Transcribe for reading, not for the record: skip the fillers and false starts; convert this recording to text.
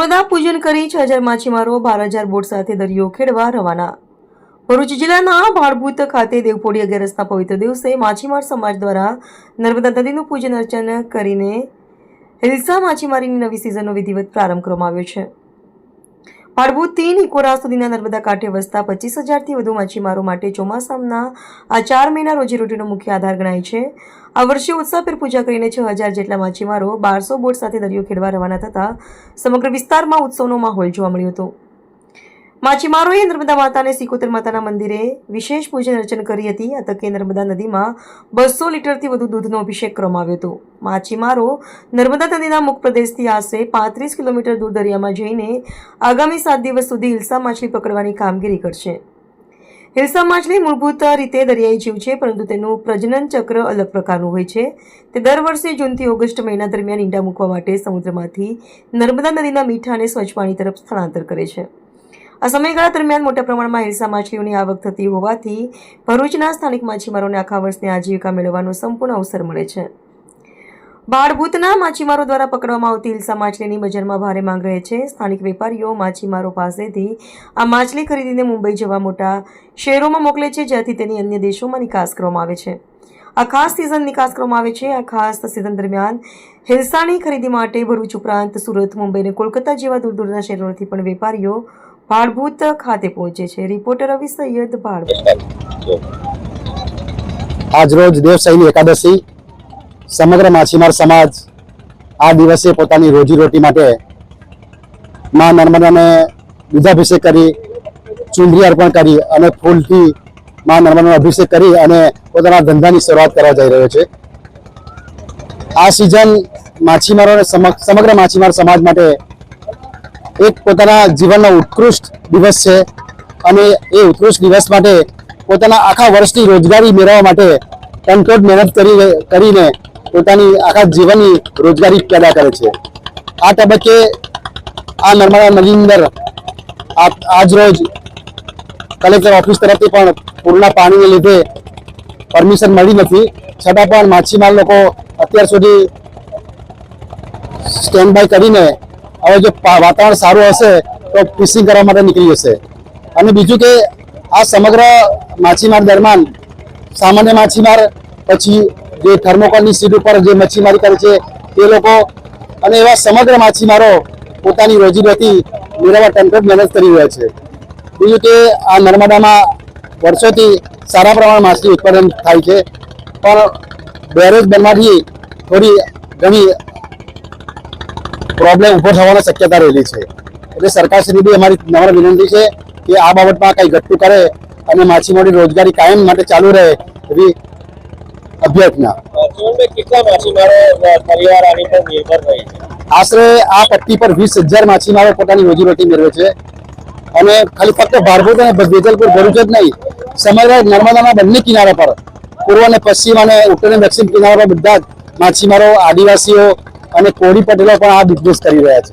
નર્મદા પૂજન કરી 6000 માછીમારો 12000 બોટ સાથે દરિયો ખેડવા રવાના। ભરૂચ જિલ્લાના ભાડભૂત ખાતે દેવપોઢી 11ના પવિત્ર દિવસે માછીમાર સમાજ દ્વારા નર્મદા નદીનું પૂજન અર્ચન કરીને હિલ્સા માછીમારીની નવી સિઝનનો વિધિવત પ્રારંભ કરવામાં આવ્યો છે। ભાડભૂતથી નિકોરા સુધીના નર્મદા કાંઠે વસતા 25000થી વધુ માછીમારો માટે ચોમાસાના આ 4 મહિના રોજીરોટીનો મુખ્ય આધાર ગણાય છે। આ વર્ષે ઉત્સાહભેર પૂજા કરીને 6000 જેટલા માછીમારો 1200 બોટ સાથે દરિયો ખેડવા રવાના થતા સમગ્ર વિસ્તારમાં ઉત્સવનો માહોલ જોવા મળ્યો હતો। માછીમારોએ નર્મદા માતા અને સિકોતર માતાના મંદિરે વિશેષ પૂજન અર્ચન કરી હતી। આ તકે નર્મદા નદીમાં 200 લીટરથી વધુ દૂધનો અભિષેક કરવામાં આવ્યો હતો। માછીમારો નર્મદા નદીના મુખ પ્રદેશથી આશરે 35 કિલોમીટર દૂર દરિયામાં જઈને આગામી 7 દિવસ સુધી હિલ્સા માછલી પકડવાની કામગીરી કરશે। હિલ્સા માછલી મૂળભૂત રીતે દરિયાઈ જીવ છે, પરંતુ તેનું પ્રજનન ચક્ર અલગ પ્રકારનું હોય છે। તે દર વર્ષે જૂનથી ઓગસ્ટ મહિના દરમિયાન ઈંડા મૂકવા માટે સમુદ્રમાંથી નર્મદા નદીના મીઠા અને સ્વચ્છ પાણી તરફ સ્થળાંતર કરે છે। આ સમયગાળા દરમિયાન મોટા પ્રમાણમાં હિલ્સા માછલીઓની આવક થતી હોવાથી ભરૂચના સ્થાનિક માછીમારોને આખા વર્ષની આજીવિકા મેળવવાનો સંપૂર્ણ અવસર મળે છે। ભાડભૂતના માછીમારો દ્વારા પકડવામાં આવતી હિલ્સા માછલીની બજારમાં ભારે માંગ રહે છે। સ્થાનિક વેપારીઓ માછીમારો પાસેથી આ માછલી ખરીદીને મુંબઈ જેવા મોટા શહેરોમાં મોકલે છે, જ્યાંથી તેની અન્ય દેશોમાં નિકાસ કરવામાં આવે છે। આ ખાસ સિઝન નિકાસ કરવામાં આવે છે। આ ખાસ સિઝન દરમિયાન હિલ્સાની ખરીદી માટે ભરૂચ ઉપરાંત સુરત, મુંબઈ અને કોલકાતા જેવા દૂર દૂરના શહેરોથી પણ વેપારીઓ ભાડભૂત ખાતે પહોંચે છે। રિપોર્ટર રવિ સૈયદ, ભાડભૂત। આજરોજ દેવશયની એકાદશી સમગ્ર માછીમાર સમાજ આ દિવસે પોતાની રોજીરોટી માટે માં નર્મદાને દૂધાભિષેક કરી, ચુંદડી અર્પણ કરી અને ફૂલથી માં નર્મદાનો અભિષેક કરી અને પોતાના ધંધાની શરૂઆત કરવા જઈ રહ્યો છે। આ સિઝન માછીમારોને સમગ્ર માછીમાર સમાજ માટે એક પોતાના જીવનનો ઉત્કૃષ્ટ દિવસ છે અને એ ઉત્કૃષ્ટ દિવસ માટે પોતાના આખા વર્ષની રોજગારી મેળવવા માટે તનતોડ મહેનત કરીને પોતાની આખા જીવનની રોજગારી પેદા કરે છે। આ તબક્કે આ નર્મદા નદીની અંદર આજરોજ કલેક્ટર ઓફિસ તરફથી પણ પૂરના પાણીને લીધે પરમિશન મળી નથી, છતાં પણ માછીમાર લોકો અત્યાર સુધી સ્ટેન્ડ બાય કરીને હવે જો વાતાવરણ સારું હશે તો ફિશિંગ કરવા માટે નીકળી જશે। અને બીજું કે આ સમગ્ર માછીમાર દરમિયાન સામાન્ય માછીમાર, પછી જે થર્મોકોલની સીટ ઉપર જે મચ્છીમારી કરે છે તે લોકો અને એવા સમગ્ર માછીમારો પોતાની રોજીરોટી મેળવવા તનતોડ મહેનત કરી રહ્યા છે। બીજું કે આ નર્મદામાં વર્ષોથી સારા પ્રમાણમાં માછલી ઉત્પાદન થાય છે, પણ બેરેજ બનવાથી થોડી ઘણી પ્રોબ્લેમ ઉભો થવાની શક્યતા રહેલી છે। એટલે સરકારશ્રી બી અમારી નમ્ર વિનંતી છે કે આ બાબતમાં કંઈ ઘટતું કરે અને માછીમારોની રોજગારી કાયમ માટે ચાલુ રહે એવી અભ્યર્થના। આશરે આ પટ્ટી પર 20000 માછીમારો પોતાની રોજીરોટી મેળવે છે અને ખાલી ફક્ત ભાડભૂત અને વેજલપુર ભરૂચ જ નહીં, સમગ્ર નર્મદાના બંને કિનારા પર પૂર્વ અને પશ્ચિમ અને ઉત્તર અને દક્ષિણ કિનારા પર બધા જ માછીમારો, આદિવાસીઓ અને કોળી પટેલો પણ આ બિઝનેસ કરી રહ્યા છે।